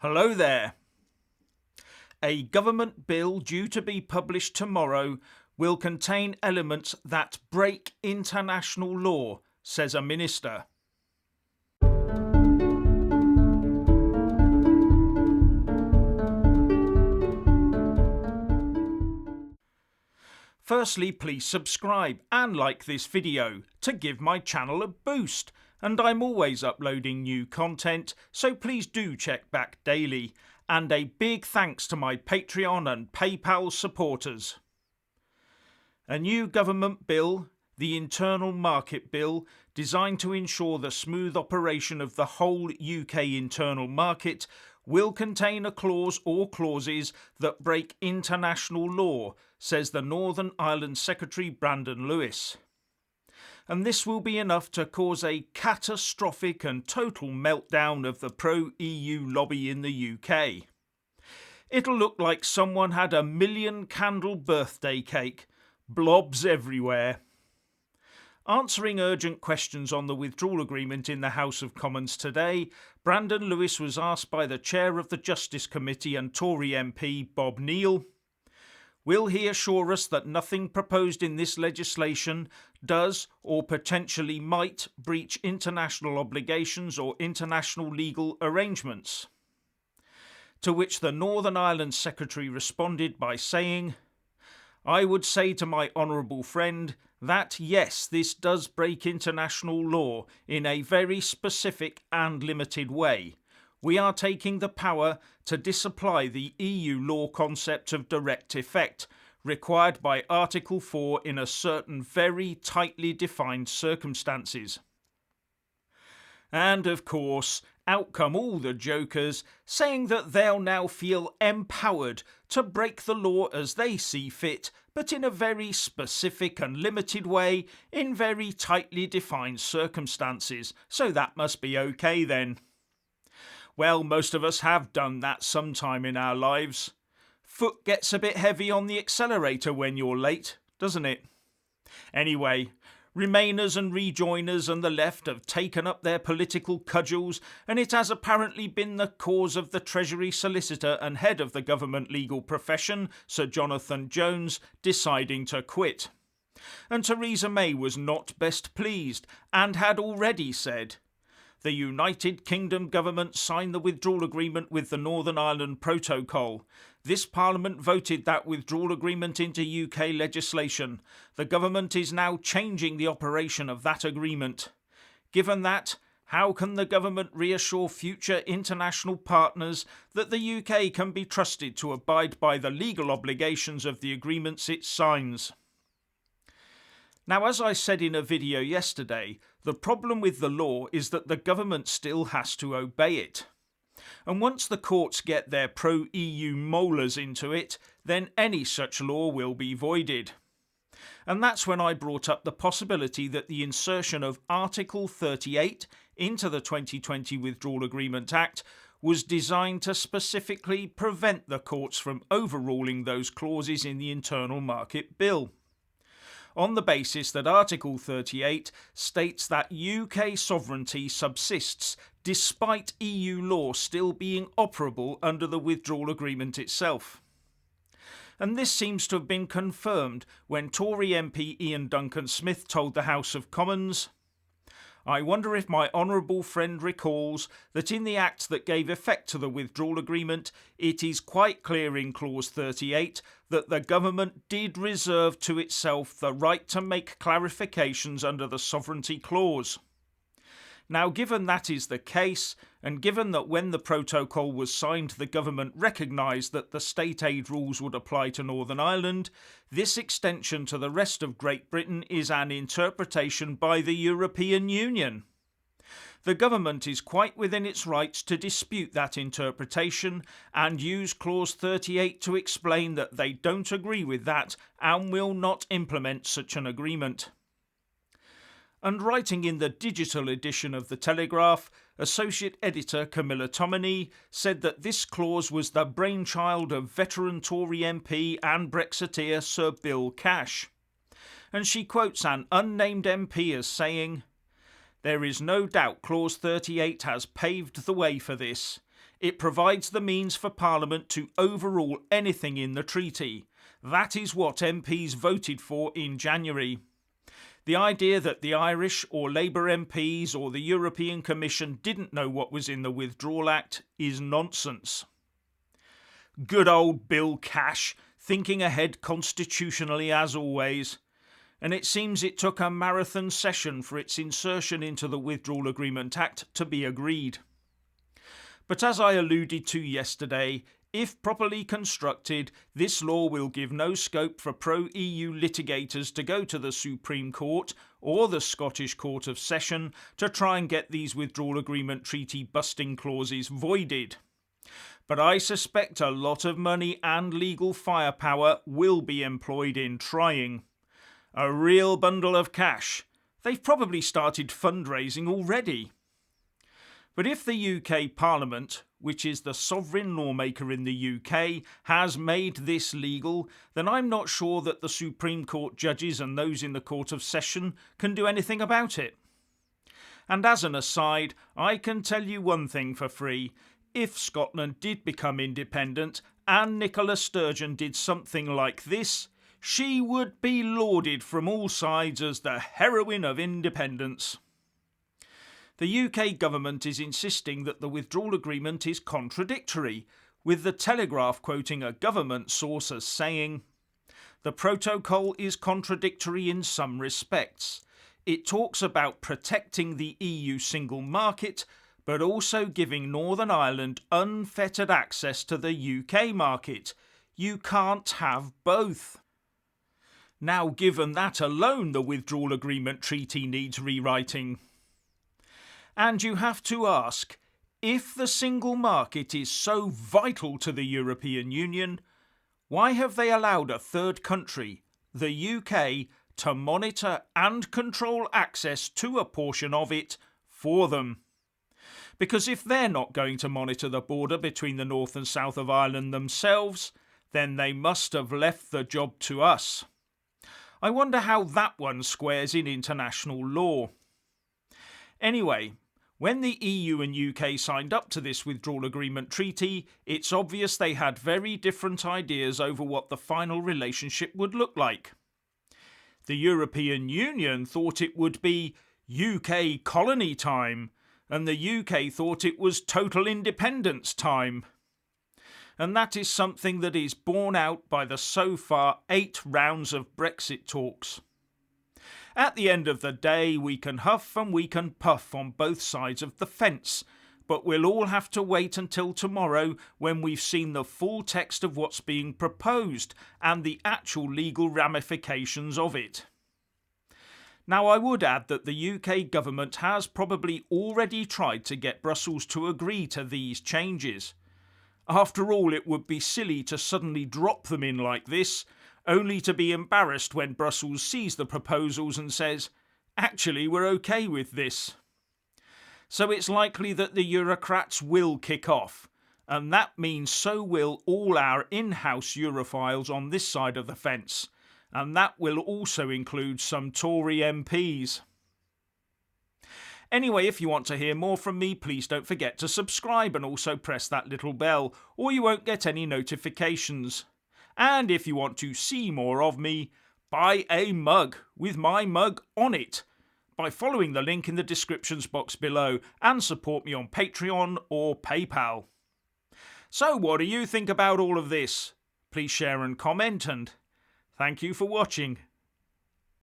Hello there. A government bill due to be published tomorrow will contain elements that break international law, says a minister. Firstly, please subscribe and like this video to give my channel a boost, and I'm always uploading new content, so please do check back daily. And a big thanks to my Patreon and PayPal supporters. A new government bill, the Internal Market Bill, designed to ensure the smooth operation of the whole UK internal market, will contain a clause or clauses that break international law, says the Northern Ireland Secretary Brandon Lewis. And this will be enough to cause a catastrophic and total meltdown of the pro-EU lobby in the UK. It'll look like someone had a 1,000,000-candle birthday cake, blobs everywhere. Answering urgent questions on the withdrawal agreement in the House of Commons today, Brandon Lewis was asked by the chair of the Justice Committee and Tory MP Bob Neill, will he assure us that nothing proposed in this legislation does or potentially might breach international obligations or international legal arrangements? To which the Northern Ireland Secretary responded by saying, I would say to my honourable friend that yes, this does break international law in a very specific and limited way. We are taking the power to disapply the EU law concept of direct effect, required by Article 4 in a certain very tightly defined circumstances. And of course, out come all the jokers saying that they'll now feel empowered to break the law as they see fit, but in a very specific and limited way, in very tightly defined circumstances, so that must be okay then. Well, most of us have done that sometime in our lives. Foot gets a bit heavy on the accelerator when you're late, doesn't it? Anyway, Remainers and Rejoiners and the left have taken up their political cudgels, and it has apparently been the cause of the Treasury Solicitor and head of the government legal profession, Sir Jonathan Jones, deciding to quit. And Theresa May was not best pleased and had already said, the United Kingdom government signed the withdrawal agreement with the Northern Ireland Protocol. This Parliament voted that withdrawal agreement into UK legislation. The government is now changing the operation of that agreement. Given that, how can the government reassure future international partners that the UK can be trusted to abide by the legal obligations of the agreements it signs? Now, as I said in a video yesterday, the problem with the law is that the government still has to obey it. And once the courts get their pro-EU molars into it, then any such law will be voided. And that's when I brought up the possibility that the insertion of Article 38 into the 2020 Withdrawal Agreement Act was designed to specifically prevent the courts from overruling those clauses in the Internal Market Bill, on the basis that Article 38 states that UK sovereignty subsists despite EU law still being operable under the withdrawal agreement itself. And this seems to have been confirmed when Tory MP Ian Duncan Smith told the House of Commons, I wonder if my honourable friend recalls that in the Act that gave effect to the withdrawal agreement, it is quite clear in Clause 38 that the government did reserve to itself the right to make clarifications under the sovereignty clause. Now, given that is the case, and given that when the protocol was signed the government recognised that the state aid rules would apply to Northern Ireland, this extension to the rest of Great Britain is an interpretation by the European Union. The government is quite within its rights to dispute that interpretation and use Clause 38 to explain that they don't agree with that and will not implement such an agreement. And writing in the digital edition of The Telegraph, Associate Editor Camilla Tominey said that this clause was the brainchild of veteran Tory MP and Brexiteer Sir Bill Cash. And she quotes an unnamed MP as saying, There is no doubt Clause 38 has paved the way for this. It provides the means for Parliament to overrule anything in the treaty. That is what MPs voted for in January. The idea that the Irish or Labour MPs or the European Commission didn't know what was in the Withdrawal Act is nonsense. Good old Bill Cash, thinking ahead constitutionally as always. And it seems it took a marathon session for its insertion into the Withdrawal Agreement Act to be agreed. But as I alluded to yesterday, if properly constructed, this law will give no scope for pro-EU litigators to go to the Supreme Court or the Scottish Court of Session to try and get these Withdrawal Agreement treaty busting clauses voided. But I suspect a lot of money and legal firepower will be employed in trying. A real bundle of cash. They've probably started fundraising already. But if the UK Parliament, which is the sovereign lawmaker in the UK, has made this legal, then I'm not sure that the Supreme Court judges and those in the Court of Session can do anything about it. And as an aside, I can tell you one thing for free. If Scotland did become independent and Nicola Sturgeon did something like this, she would be lauded from all sides as the heroine of independence. The UK government is insisting that the withdrawal agreement is contradictory, with the Telegraph quoting a government source as saying, "The protocol is contradictory in some respects. It talks about protecting the EU single market, but also giving Northern Ireland unfettered access to the UK market. You can't have both." Now, given that alone, the withdrawal agreement treaty needs rewriting. And you have to ask, if the single market is so vital to the European Union, why have they allowed a third country, the UK, to monitor and control access to a portion of it for them? Because if they're not going to monitor the border between the north and south of Ireland themselves, then they must have left the job to us. I wonder how that one squares in international law. Anyway, when the EU and UK signed up to this withdrawal agreement treaty, it's obvious they had very different ideas over what the final relationship would look like. The European Union thought it would be UK colony time, and the UK thought it was total independence time. And that is something that is borne out by the so far 8 rounds of Brexit talks. At the end of the day, we can huff and we can puff on both sides of the fence, but we'll all have to wait until tomorrow when we've seen the full text of what's being proposed and the actual legal ramifications of it. Now, I would add that the UK government has probably already tried to get Brussels to agree to these changes. After all, it would be silly to suddenly drop them in like this, only to be embarrassed when Brussels sees the proposals and says, "Actually, we're okay with this." So it's likely that the Eurocrats will kick off, and that means so will all our in-house Europhiles on this side of the fence, and that will also include some Tory MPs. Anyway, if you want to hear more from me, please don't forget to subscribe and also press that little bell, or you won't get any notifications. And if you want to see more of me, buy a mug with my mug on it by following the link in the descriptions box below and support me on Patreon or PayPal. So what do you think about all of this? Please share and comment, and thank you for watching.